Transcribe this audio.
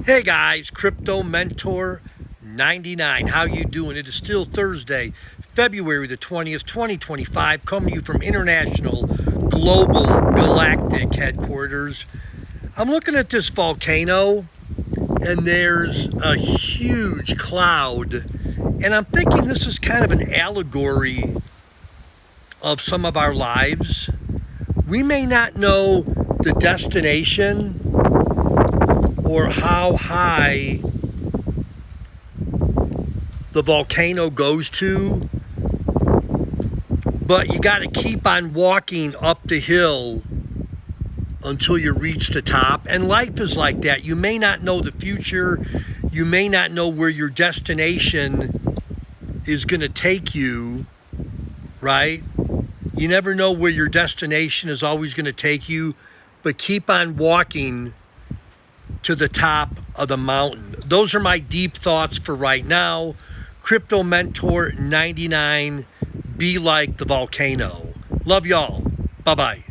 Hey guys, Crypto Mentor 99. How you doing? It is still Thursday, February the 20th, 2025, coming to you from International Global Galactic Headquarters. I'm looking at this volcano, and there's a huge cloud, and I'm thinking this is kind of an allegory of some of our lives. We may not know the destination or how high the volcano goes to, but you got to keep on walking up the hill until you reach the top. And life is like that. You may not know the future. You may not know where your destination is going to take you, right? You never know where your destination is always going to take you, but keep on walking to the top of the mountain. Those are my deep thoughts for right now. Crypto Mentor 99. Be like the volcano. Love y'all. Bye-bye.